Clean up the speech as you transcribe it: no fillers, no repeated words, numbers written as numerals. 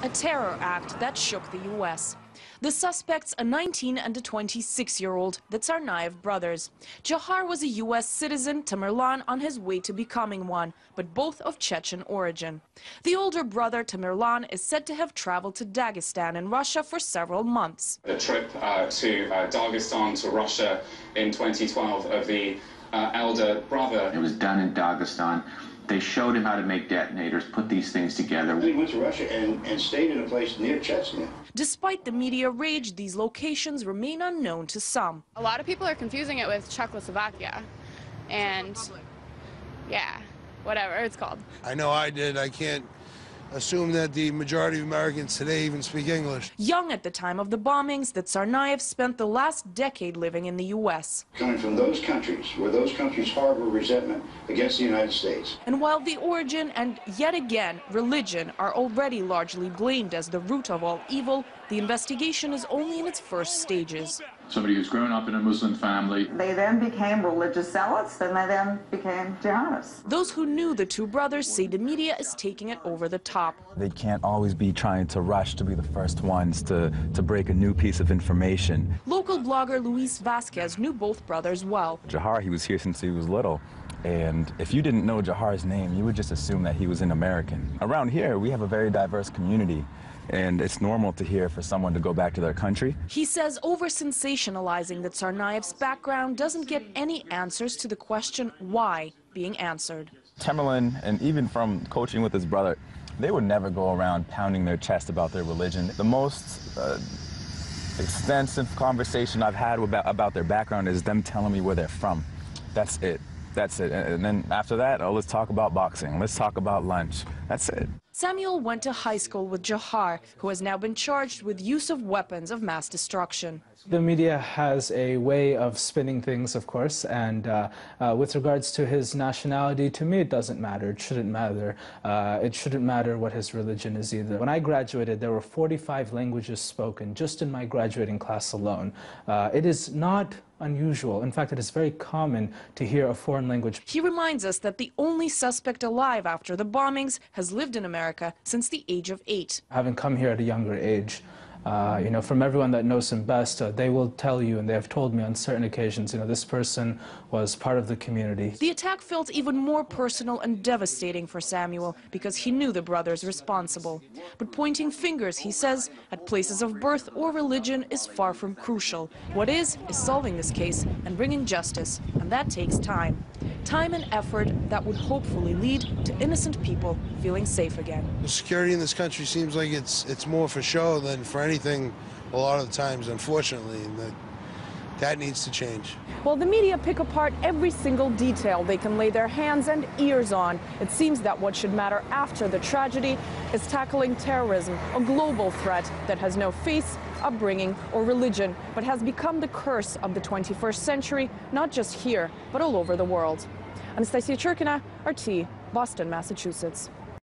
a terror act that shook the U.S. The suspects, a 19 and a 26-year-old, the Tsarnaev brothers. Dzhokhar was a U.S. citizen, Tamerlan on his way to becoming one, but both of Chechen origin. The older brother, Tamerlan, is said to have traveled to Dagestan in Russia for several months. The trip to Dagestan to Russia in 2012 of the elder brother. It was done in Dagestan. They showed him how to make detonators, put these things together. He went to Russia and stayed in a place near Chechnya. Despite the media rage, these locations remain unknown to some. A lot of people are confusing it with Czechoslovakia. And yeah, whatever it's called. I know I did. I can't assume that the majority of Americans today even speak English. Young at the time of the bombings, the Tsarnaev spent the last decade living in the U.S. Coming from those countries, where those countries harbor resentment against the United States. And while the origin and, yet again, religion are already largely blamed as the root of all evil, the investigation is only in its first stages. Somebody who's grown up in a Muslim family. They then became religious zealots, and they then became jihadists. Those who knew the two brothers say the media is taking it over the top. They can't always be trying to rush to be the first ones to break a new piece of information. Local blogger Luis Vasquez knew both brothers well. Dzhokhar, he was here since he was little. And if you didn't know Dzhohar's name, you would just assume that he was an American. Around here, we have a very diverse community. And it's normal to hear for someone to go back to their country. He says over-sensationalizing the Tsarnaev's background doesn't get any answers to the question why being answered. Tamerlan, and even from coaching with his brother, they would never go around pounding their chest about their religion. The most extensive conversation I've had about their background is them telling me where they're from. That's it. That's it. And then after that, oh, let's talk about boxing. Let's talk about lunch. That's it. Samuel went to high school with Dzhokhar, who has now been charged with use of weapons of mass destruction. The media has a way of spinning things, of course, and with regards to his nationality, to me it doesn't matter. It shouldn't matter. It shouldn't matter what his religion is either. When I graduated, there were 45 languages spoken just in my graduating class alone. It is not unusual. In fact, it is very common to hear a foreign language. He reminds us that the only suspect alive after the bombings has lived in America since the age of 8. Having come here at a younger age, you know, from everyone that knows him best, they will tell you, and they have told me on certain occasions, you know, this person was part of the community. The attack felt even more personal and devastating for Samuel because he knew the brothers responsible. But pointing fingers, he says, at places of birth or religion is far from crucial. What is solving this case and bringing justice, and that takes time. Time and effort that would hopefully lead to innocent people feeling safe again. The security in this country seems like it's more for show than for anything a lot of the times, unfortunately, and that needs to change. While the media pick apart every single detail they can lay their hands and ears on, it seems that what should matter after the tragedy is tackling terrorism, a global threat that has no face, upbringing, or religion, but has become the curse of the 21st century, not just here, but all over the world. Anastasia Churkina, RT, Boston, Massachusetts.